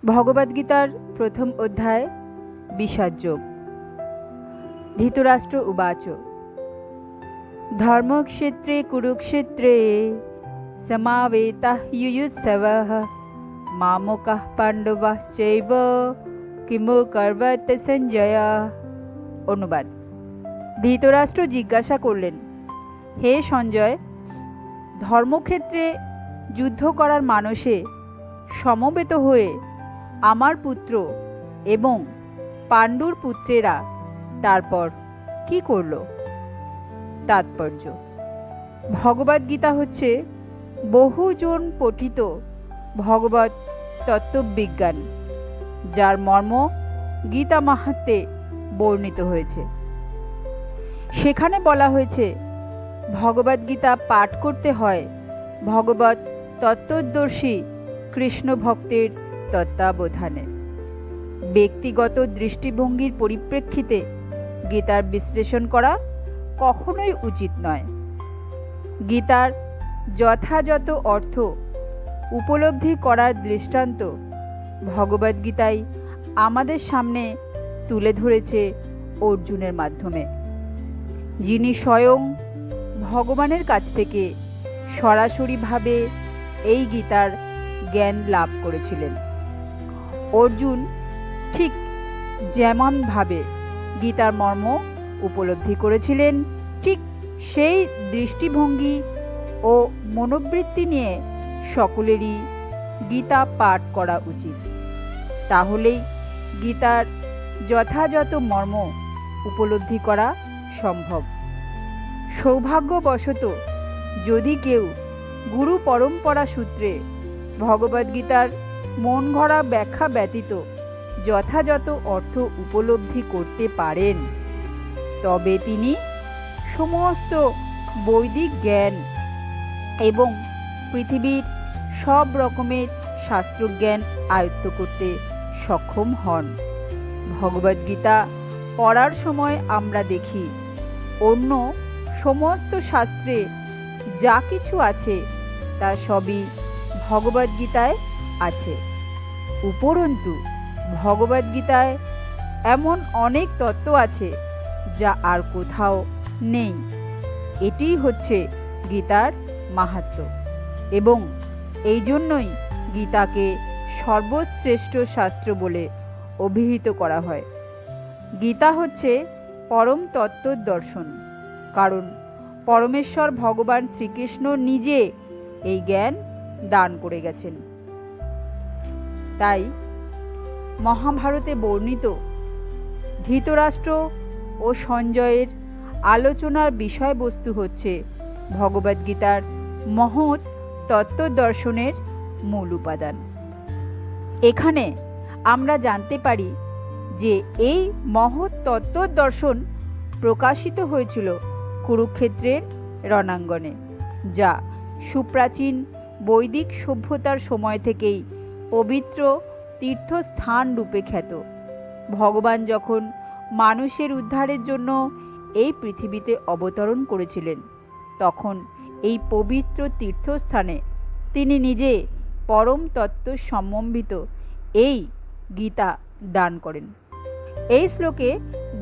ভগবদ্গীতার প্রথম অধ্যায় বিষাদযোগ। ধৃতরাষ্ট্র উবাচ ধর্মক্ষেত্রে কুরুক্ষেত্রে সমাবেতাঃ ইয়ুৎসবঃ মামকাঃ পাণ্ডবাশ্চৈব কিমুকর্বত সঞ্জয়। অনুবাদ: ধৃতরাষ্ট্র জিজ্ঞাসা করলেন, হে সঞ্জয়, ধর্মক্ষেত্রে যুদ্ধ করার মানসে সমবেত হয়ে আমার পুত্র এবং পাণ্ডুর পুত্রেরা তারপর কি করল? তাৎপর্য: ভগবদ্গীতা হচ্ছে বহুজন পঠিত ভগবত তত্ত্ববিজ্ঞান, যার মর্ম গীতা মাহাত্ম্যে বর্ণিত হয়েছে। সেখানে বলা হয়েছে, ভগবদ্গীতা পাঠ করতে হয় ভগবত তত্ত্বদর্শী কৃষ্ণ ভক্তের তত্ত্বাবধানে। ব্যক্তিগত দৃষ্টিভঙ্গির পরিপ্রেক্ষিতে গীতার বিশ্লেষণ করা কখনোই উচিত নয়। গীতার যথাযথ অর্থ উপলব্ধি করার দৃষ্টান্ত ভগবদ্গীতায় আমাদের সামনে তুলে ধরেছে অর্জুনের মাধ্যমে, যিনি স্বয়ং ভগবানের কাছ থেকে সরাসরিভাবে এই গীতার জ্ঞান লাভ করেছিলেন। অর্জুন ঠিক যেমনভাবে গীতার মর্ম উপলব্ধি করেছিলেন, ঠিক সেই দৃষ্টিভঙ্গি ও মনোবৃত্তি নিয়ে সকলেরই গীতা পাঠ করা উচিত। তাহলেই গীতার যথাযথ মর্ম উপলব্ধি করা সম্ভব। সৌভাগ্যবশত যদি কেউ গুরু পরম্পরা সূত্রে ভগবদ্গীতার মন গড়া ব্যাখ্যা ব্যতীত যথাযথ অর্থ উপলব্ধি করতে পারেন, তবে তিনি সমস্ত বৈদিক জ্ঞান এবং পৃথিবীর সব রকমের শাস্ত্রজ্ঞান আয়ত্ত করতে সক্ষম হন। ভগবদ্গীতা পড়ার সময় আমরা দেখি, অন্য সমস্ত শাস্ত্রে যা কিছু আছে তা সবই ভগবদ্গীতায় আছে। উপরন্তু ভগবদ্গীতায় এমন অনেক তত্ত্ব আছে যা আর কোথাও নেই। এটিই হচ্ছে গীতার মাহাত্ম্য, এবং এই জন্যই গীতাকে সর্বশ্রেষ্ঠ শাস্ত্র বলে অভিহিত করা হয়। গীতা হচ্ছে পরম তত্ত্ব দর্শন, কারণ পরমেশ্বর ভগবান শ্রীকৃষ্ণ নিজে এই জ্ঞান দান করে গেছেন। তাই মহাভারতে বর্ণিত ধৃতরাষ্ট্র ও সঞ্জয়ের আলোচনার বিষয়বস্তু হচ্ছে ভগবদ্গীতার মহৎ তত্ত্বদর্শনের মূল উপাদান। এখানে আমরা জানতে পারি যে এই মহৎ তত্ত্বদর্শন প্রকাশিত হয়েছিল কুরুক্ষেত্রের রণাঙ্গনে, যা সুপ্রাচীন বৈদিক সভ্যতার সময় থেকেই পবিত্র তীর্থস্থান রূপে খ্যাত। ভগবান যখন মানুষের উদ্ধারের জন্য এই পৃথিবীতে অবতরণ করেছিলেন, তখন এই পবিত্র তীর্থস্থানে তিনি নিজে পরম তত্ত্ব সম্বন্ধিত এই গীতা দান করেন। এই শ্লোকে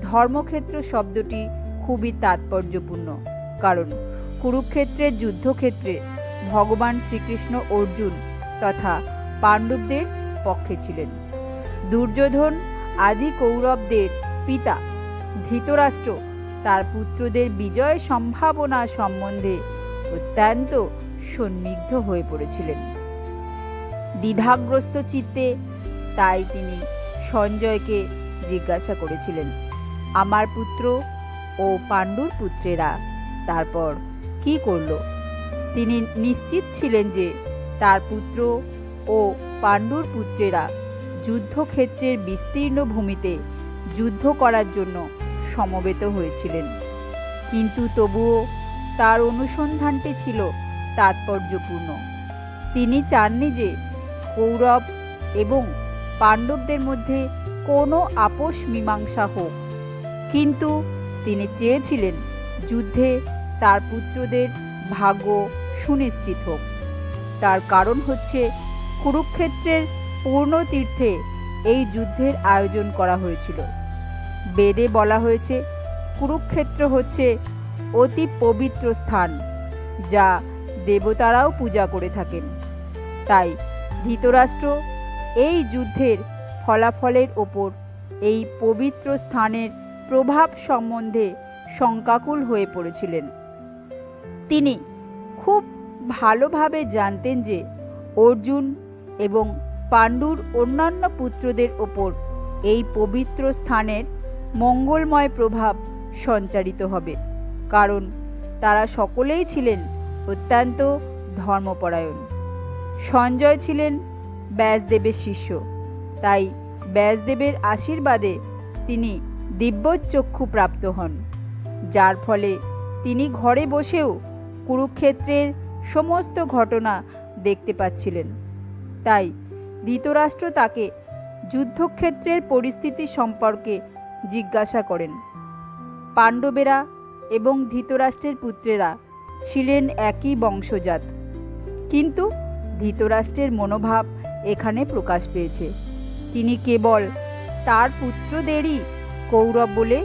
ধর্মক্ষেত্র শব্দটি খুবই তাৎপর্যপূর্ণ, কারণ কুরুক্ষেত্রের যুদ্ধক্ষেত্রে ভগবান শ্রীকৃষ্ণ অর্জুন তথা পাণ্ডবদের পক্ষে ছিলেন। দুর্যোধন আদি কৌরবদের পিতা ধৃতরাষ্ট্র তার পুত্রদের বিজয় সম্ভাবনা সম্বন্ধে অত্যন্ত সন্দিগ্ধ হয়ে পড়েছিলেন। দ্বিধাগ্রস্ত চিত্তে তাই তিনি সঞ্জয়কে জিজ্ঞাসা করেছিলেন, আমার পুত্র ও পাণ্ডুর পুত্রেরা তারপর কি করল? তিনি নিশ্চিত ছিলেন যে তার পুত্র ও পাণ্ডুর পুত্রেরা যুদ্ধক্ষেত্রের বিস্তীর্ণ ভূমিতে যুদ্ধ করার জন্য সমবেত হয়েছিলেন, কিন্তু তবুও তার অনুসন্ধানটি ছিল তাৎপর্যপূর্ণ। তিনি চাননি যে কৌরব এবং পাণ্ডবদের মধ্যে কোনো আপোষ মীমাংসা হোক, কিন্তু তিনি চেয়েছিলেন যুদ্ধে তার পুত্রদের ভাগ্য সুনিশ্চিত হোক। তার কারণ হচ্ছে কুরুক্ষেত্রের পূর্ণ তীর্থে এই যুদ্ধের আয়োজন করা হয়েছিল। বেদে বলা হয়েছে কুরুক্ষেত্র হচ্ছে অতি পবিত্র স্থান, যা দেবতারাও পূজা করে থাকেন। তাই ধৃতরাষ্ট্র এই যুদ্ধের ফলাফলের ওপর এই পবিত্র স্থানের প্রভাব সম্বন্ধে শঙ্কাকুল হয়ে পড়েছিলেন। তিনি খুব ভালোভাবে জানতেন যে অর্জুন এবং পাণ্ডুর অন্যান্য পুত্রদের ওপর এই পবিত্র স্থানের মঙ্গলময় প্রভাব সঞ্চারিত হবে, কারণ তারা সকলেই ছিলেন অত্যন্ত ধর্মপরায়ণ। সঞ্জয় ছিলেন ব্যাসদেবের শিষ্য, তাই ব্যাসদেবের আশীর্বাদে তিনি দিব্যচক্ষু প্রাপ্ত হন, যার ফলে তিনি ঘরে বসেও কুরুক্ষেত্রের সমস্ত ঘটনা দেখতে পাচ্ছিলেন। তাই ধৃতরাষ্ট্র তাকে যুদ্ধক্ষেত্রের পরিস্থিতি সম্পর্কে জিজ্ঞাসা করেন। পাণ্ডবেরা এবং ধৃতরাষ্ট্রের পুত্রেরা ছিলেন একই বংশজাত, কিন্তু ধৃতরাষ্ট্রের মনোভাব এখানে প্রকাশ পেয়েছে। তিনি কেবল তার পুত্রদেরই কৌরব বলে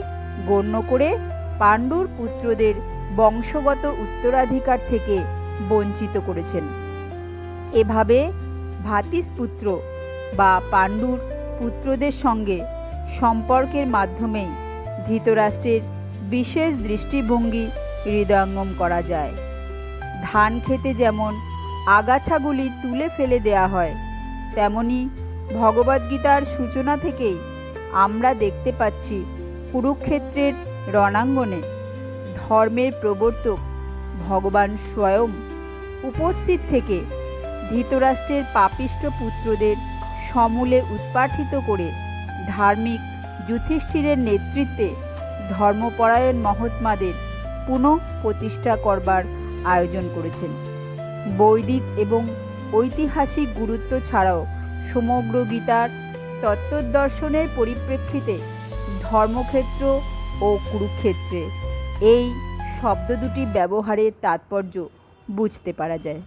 গণ্য করে পাণ্ডুর পুত্রদের বংশগত উত্তরাধিকার থেকে বঞ্চিত করেছেন। এভাবে ভ্রাতৃপুত্র বা পাণ্ডুর পুত্রদের সঙ্গে সম্পর্কের মাধ্যমেই ধৃতরাষ্ট্রের বিশেষ দৃষ্টিভঙ্গি হৃদয়ঙ্গম করা যায়। ধান খেতে যেমন আগাছাগুলি তুলে ফেলে দেয়া হয়, তেমনি ভগবদ্গীতার সূচনা থেকেই আমরা দেখতে পাচ্ছি কুরুক্ষেত্রের রণাঙ্গনে ধর্মের প্রবর্তক ভগবান স্বয়ং উপস্থিত থেকে ধৃতরাষ্ট্রের পাপিষ্ঠ পুত্রদের সমূলে উৎপাটিত করে ধার্মিক যুধিষ্ঠিরের নেতৃত্বে ধর্মপরায়ণ মহাত্মাদের পুনঃ প্রতিষ্ঠা করবার আয়োজন করেছেন। বৈদিক এবং ঐতিহাসিক গুরুত্ব ছাড়াও সমগ্র গীতার তত্ত্বদর্শনের পরিপ্রেক্ষিতে ধর্মক্ষেত্র ও কুরুক্ষেত্রে এই শব্দ দুটি ব্যবহারের তাৎপর্য বুঝতে পারা যায়।